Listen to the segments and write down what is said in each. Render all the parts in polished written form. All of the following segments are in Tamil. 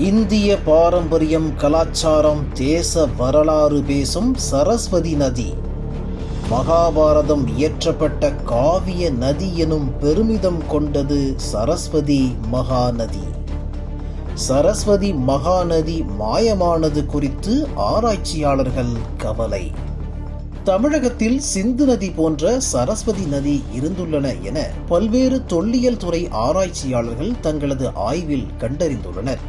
இந்திய பாரம்பரியம், கலாச்சாரம், தேச வரலாறு பேசும் சரஸ்வதி நதி. மகாபாரதம் இயற்றப்பட்ட காவிய நதி எனும் பெருமிதம் கொண்டது சரஸ்வதி மகாநதி. சரஸ்வதி மகாநதி மாயமானது குறித்து ஆராய்ச்சியாளர்கள் கவலை. தமிழகத்தில் சிந்து நதி போன்ற சரஸ்வதி நதி இருந்துள்ளன என பல்வேறு தொல்லியல் துறை ஆராய்ச்சியாளர்கள் தங்களது ஆய்வில் கண்டறிந்துள்ளனர்.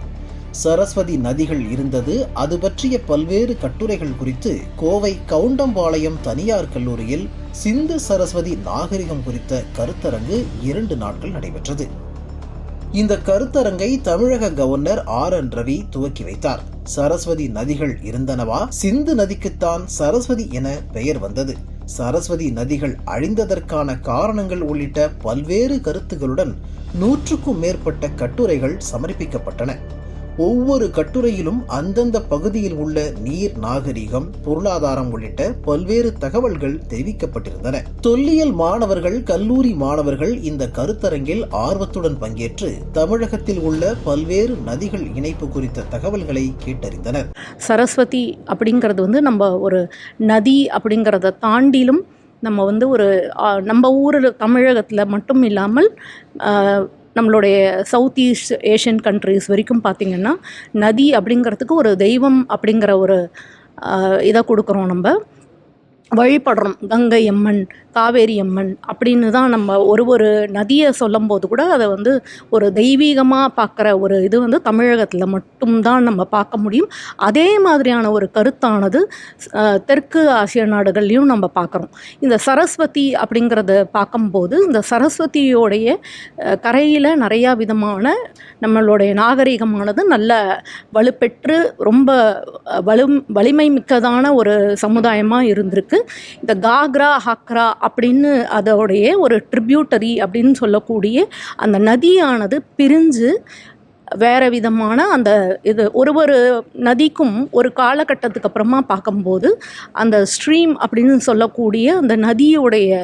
சரஸ்வதி நதிகள் இருந்தது, அது பற்றிய பல்வேறு கட்டுரைகள் குறித்து கோவை கவுண்டம்பாளையம் தனியார் கல்லூரியில் சிந்து சரஸ்வதி நாகரிகம் குறித்த கருத்தரங்கு 2 நாட்கள் நடைபெற்றது. இந்த கருத்தரங்கை தமிழக கவர்னர் RN ரவி துவக்கி வைத்தார். சரஸ்வதி நதிகள் இருந்தனவா? சிந்து நதிக்குத்தான் சரஸ்வதி என பெயர் வந்தது. சரஸ்வதி நதிகள் அழிந்ததற்கான காரணங்கள் உள்ளிட்ட பல்வேறு கருத்துகளுடன் 100க்கும் மேற்பட்ட கட்டுரைகள் சமர்ப்பிக்கப்பட்டன. ஒவ்வொரு கட்டுரையிலும் அந்தந்த பகுதியில் உள்ள நீர் நாகரிகம், பொருளாதாரம் உள்ளிட்ட பல்வேறு தகவல்கள் தெரிவிக்கப்பட்டிருந்தன. தொல்லியல் மாணவர்கள், கல்லூரி மாணவர்கள் இந்த கருத்தரங்கில் ஆர்வத்துடன் பங்கேற்று தமிழகத்தில் உள்ள பல்வேறு நதிகள் இணைப்பு குறித்த தகவல்களை கேட்டறிந்தனர். சரஸ்வதி அப்படிங்கிறது நம்ம ஒரு நதி அப்படிங்கிறத தாண்டிலும் நம்ம ஒரு நம்ம ஊரில் தமிழகத்தில் மட்டும் இல்லாமல் நம்மளுடைய சவுத் ஈஸ்ட் ஏஷியன் கண்ட்ரிஸ் வரைக்கும் பார்த்திங்கன்னா நதி அப்படிங்கிறதுக்கு ஒரு தெய்வம் அப்படிங்கிற ஒரு இதை கொடுக்குறோம், நம்ம வழிபடுறோம். கங்கை அம்மன், காவேரி அம்மன் அப்படின்னு தான் நம்ம ஒரு நதியை சொல்லும் போது கூட அதை ஒரு தெய்வீகமாக பார்க்குற ஒரு இது தமிழகத்தில் மட்டும்தான் நம்ம பார்க்க முடியும். அதே மாதிரியான ஒரு கருத்தானது தெற்கு ஆசிய நாடுகள்லையும் நம்ம பார்க்குறோம். இந்த சரஸ்வதி அப்படிங்கிறத பார்க்கும்போது இந்த சரஸ்வதியோடைய கரையில் நிறையா விதமான நம்மளுடைய நாகரிகமானது நல்ல வலுப்பெற்று ரொம்ப வலிமை மிக்கதான ஒரு சமுதாயமாக இருந்திருக்கு. இந்த காக்ரா, ஹக்ரா அப்படின்னு அதோடைய ஒரு ட்ரிபியூட்டரி அப்படின்னு சொல்லக்கூடிய அந்த நதியானது பிரிஞ்சு வேறு விதமான அந்த இது ஒரு நதிக்கும் ஒரு காலகட்டத்துக்கு அப்புறமா பார்க்கும்போது அந்த ஸ்ட்ரீம் அப்படின்னு சொல்லக்கூடிய அந்த நதியுடைய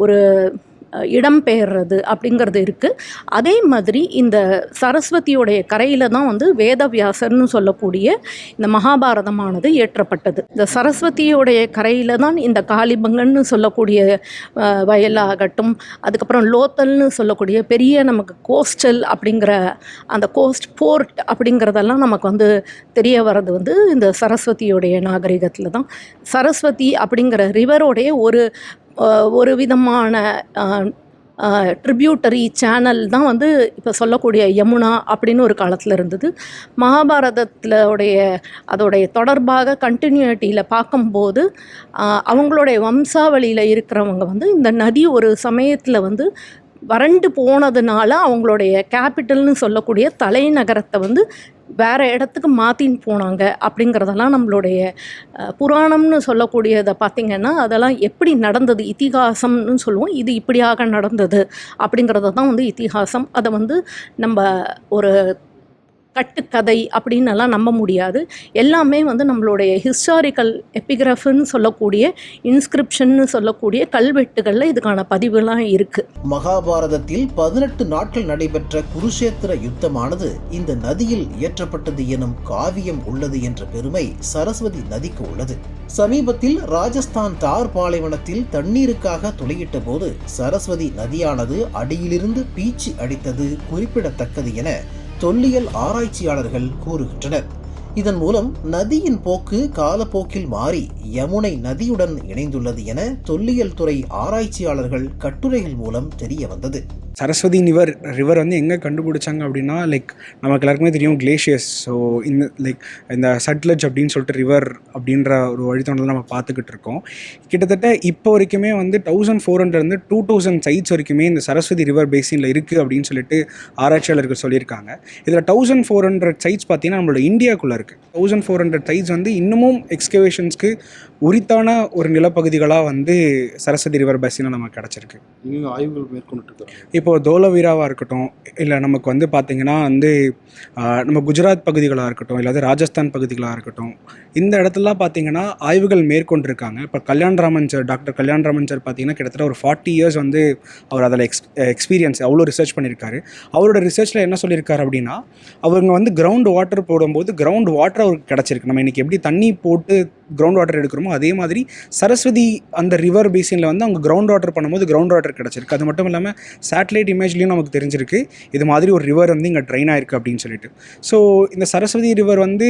ஒரு இடம்பெயர்றது அப்படிங்கிறது இருக்குது. அதே மாதிரி இந்த சரஸ்வதியோடைய கரையில் தான் வேதவியாசர்னு சொல்லக்கூடிய இந்த மகாபாரதமானது இயற்றப்பட்டது. இந்த சரஸ்வதியோடைய கரையில் தான் இந்த காளிபங்கன்னு சொல்லக்கூடிய வயலாகட்டும், அதுக்கப்புறம் லோத்தல்னு சொல்லக்கூடிய பெரிய நமக்கு கோஸ்டல் அப்படிங்கிற அந்த கோஸ்ட் போர்ட் அப்படிங்கிறதெல்லாம் நமக்கு தெரிய வர்றது இந்த சரஸ்வதியோடைய நாகரிகத்தில் தான். சரஸ்வதி அப்படிங்கிற ரிவரோடைய ஒரு விதமான ட்ரிபியூட்டரி சேனல் தான் இப்போ சொல்லக்கூடிய யமுனா அப்படின்னு ஒரு காலத்தில் இருந்தது. மகாபாரதத்திலுடைய அதோடைய தொடர்பாக கண்டினியூட்டியில் பார்க்கும்போது அவங்களுடைய வம்சாவளியில் இருக்கிறவங்க இந்த நதி ஒரு சமயத்தில் வறண்டு போனதுனால அவங்களுடைய கேபிட்டல்னு சொல்லக்கூடிய தலைநகரத்தை வேறு இடத்துக்கு மாற்றின்னு போனாங்க அப்படிங்கிறதெல்லாம் நம்மளுடைய புராணம்னு சொல்லக்கூடியதை பார்த்திங்கன்னா அதெல்லாம் எப்படி நடந்தது, இதிகாசம்னு சொல்லுவோம். இது இப்படியாக நடந்தது அப்படிங்கிறத தான் இதிகாசம். அதை நம்ம ஒரு கட்டுக்கதை அப்படின்னு எல்லாம் நம்ப முடியாது. எல்லாமே நம்மளுடைய ஹிஸ்டாரிக்கல் எபிகிராஃப்னு சொல்லக்கூடிய இன்ஸ்கிரிப்ஷன்னு சொல்லக்கூடிய கல்வெட்டுகளில் இதுக்கான பதிவுலாம் இருக்குது. மகாபாரதத்தில் 18 நாட்கள் நடைபெற்ற குருஷேத்திர யுத்தமானது இந்த நதியில் இயற்றப்பட்டது எனும் காவியம் உள்ளது என்ற பெருமை சரஸ்வதி நதிக்கு உள்ளது. சமீபத்தில் ராஜஸ்தான் தார் பாலைவனத்தில் தண்ணீருக்காக துளையிட்ட போது சரஸ்வதி நதியானது அடியிலிருந்து பீச்சி அடித்தது குறிப்பிடத்தக்கது என தொல்லியல் ஆராய்ச்சியாளர்கள் கூறுகின்றனர். இதன் மூலம் நதியின் போக்கு காலப்போக்கில் மாறி யமுனை நதியுடன் இணைந்துள்ளது என தொல்லியல் துறை ஆராய்ச்சியாளர்கள் கட்டுரைகள் மூலம் தெரிய வந்தது. சரஸ்வதி ரிவர் எங்கே கண்டுபிடிச்சாங்க அப்படின்னா, நமக்கு எல்லாருக்குமே தெரியும் கிளேஷியர்ஸ். ஸோ இந்த சட்லஜ் அப்படின்னு சொல்லிட்டு ரிவர் அப்படின்ற ஒரு வழித்தோண்டல் நம்ம பார்த்துக்கிட்டு இருக்கோம். கிட்டத்தட்ட இப்போ வரைக்குமே 1400 2000 சைட்ஸ் வரைக்குமே இந்த சரஸ்வதி ரிவர் பேசினில் இருக்குது அப்படின்னு சொல்லிட்டு ஆராய்ச்சியாளர்கள் சொல்லியிருக்காங்க. இதில் 1400 சைட்ஸ் பார்த்தீங்கன்னா நம்மளோட இந்தியாவுக்குள்ளே இருக்குது. 1400 சைட்ஸ் இன்னமும் எக்ஸ்கவேஷன்ஸ்க்கு உரித்தான ஒரு நிலப்பகுதிகளாக சரஸ்வதி ரிவர் பேசினில் நமக்கு கிடச்சிருக்கு. ஆய்வுகள் மேற்கொண்டு இப்போது தோலவீராவாக இருக்கட்டும், இல்லை நமக்கு வந்து பார்த்திங்கன்னா வந்து நம்ம குஜராத் பகுதிகளாக இருக்கட்டும், இல்லாத ராஜஸ்தான் பகுதிகளாக இருக்கட்டும், இந்த இடத்துலலாம் பார்த்திங்கன்னா ஆய்வுகள் மேற்கொண்டிருக்காங்க. இப்போ Kalyanraman sir, doctor Kalyanraman sir பார்த்திங்கன்னா கிட்டத்தட்ட ஒரு 40 இயர்ஸ் வந்து அவர் அதில் எக்ஸ்பீரியன்ஸ் அவ்வளோ ரிசர்ச் பண்ணியிருக்காரு. அவரோட ரிசர்ச்சில் என்ன சொல்லியிருக்காரு அப்படின்னா, அவங்க வந்து கிரவுண்ட் வாட்டர் போடும்போது கிரவுண்ட் வாட்டர் அவருக்கு கிடச்சிருக்கு. நம்ம இன்றைக்கி எப்படி தண்ணி போட்டு கிரவுண்ட் வாட்டர் எடுக்கிறோமோ அதே மாதிரி சரஸ்வதி அந்த ரிவர் பேசினில் வந்து அவங்க கிரவுண்ட் வாட்டர் பண்ணும்போது கிரவுண்ட் வாட்டர் கிடச்சிருக்கு. அது மட்டும் இல்லாமல் சேட்டலைட் இமேஜ்லேயும் நமக்கு தெரிஞ்சிருக்கு இது மாதிரி ஒரு ரிவர் வந்து இங்கே ட்ரைன் ஆயிருக்கு அப்படின்னு சொல்லிட்டு. ஸோ இந்த சரஸ்வதி ரிவர் வந்து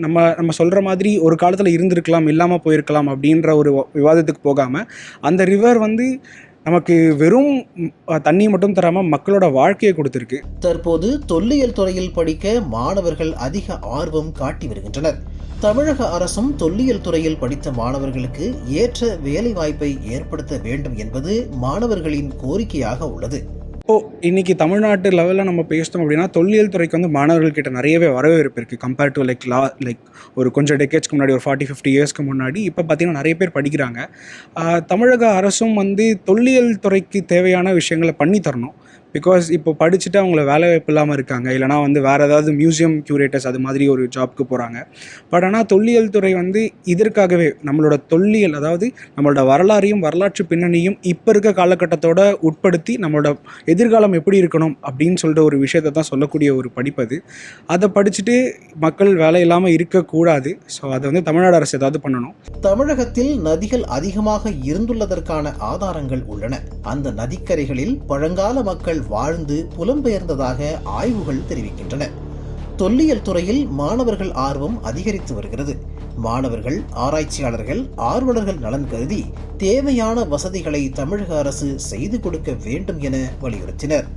நம்ம சொல்கிற மாதிரி ஒரு காலத்தில் இருந்திருக்கலாம், இல்லாமல் போயிருக்கலாம் அப்படின்ற ஒரு விவாதத்துக்கு போகாமல் அந்த ரிவர் வந்து நமக்கு வெறும் தண்ணி மட்டும் தராமல் மக்களோட வாழ்க்கையை கொடுத்துருக்கு. தற்போது தொல்லியல் துறையில் படிக்க மாணவர்கள் அதிக ஆர்வம் காட்டி வருகின்றனர். தமிழக அரசும் தொல்லியல் துறையில் படித்த மாணவர்களுக்கு ஏற்ற வேலைவாய்ப்பை ஏற்படுத்த வேண்டும் என்பது மாணவர்களின் கோரிக்கையாக உள்ளது. இப்போது இன்றைக்கி தமிழ்நாட்டு லெவலில் நம்ம பேசிட்டோம் அப்படின்னா தொல்லியல் துறைக்கு வந்து மாணவர்கள்கிட்ட நிறையவே வரவேற்பு இருக்குது. கம்பேர்ட் டு லைக் ஒரு கொஞ்சம் டெக்கேட்ஸ்க்கு முன்னாடி, ஒரு 40-50 இயர்ஸ்க்கு முன்னாடி இப்போ பார்த்திங்கன்னா நிறைய பேர் படிக்கிறாங்க. தமிழக அரசும் வந்து தொல்லியல் துறைக்கு தேவையான விஷயங்களை பண்ணி தரணும். பிகாஸ் இப்போ படிச்சுட்டு அவங்கள வேலை வாய்ப்பு இல்லாமல் இருக்காங்க, இல்லைனா வந்து வேறு ஏதாவது மியூசியம் க்யூரேட்டர்ஸ் அது மாதிரி ஒரு ஜாப்க்கு போகிறாங்க. பட் ஆனால் தொல்லியல் துறை வந்து இதற்காகவே நம்மளோட தொல்லியல், அதாவது நம்மளோட வரலாறையும் வரலாற்று பின்னணியும் இப்போ இருக்க காலகட்டத்தோடு உட்படுத்தி நம்மளோட எதிர்காலம் எப்படி இருக்கணும் அப்படின்னு சொல்லிட்டு ஒரு விஷயத்தை தான் சொல்லக்கூடிய ஒரு படிப்பது. அதை படிச்சுட்டு மக்கள் வேலை இல்லாமல் இருக்கக்கூடாது. ஸோ அதை வந்து தமிழ்நாடு அரசு ஏதாவது பண்ணணும். தமிழகத்தில் நதிகள் அதிகமாக இருந்துள்ளதற்கான ஆதாரங்கள் உள்ளன. அந்த நதிக்கரைகளில் பழங்கால மக்கள் வாழ்ந்து புலம்பெயர்ந்ததாக ஆய்வுகள் தெரிவிக்கின்றன. தொல்லியல் துறையில் மாணவர்கள் ஆர்வம் அதிகரித்து வருகிறது. மாணவர்கள், ஆராய்ச்சியாளர்கள், ஆர்வலர்கள் நலன் கருதி தேவையான வசதிகளை தமிழக அரசு செய்து கொடுக்க வேண்டும் என வலியுறுத்தினர்.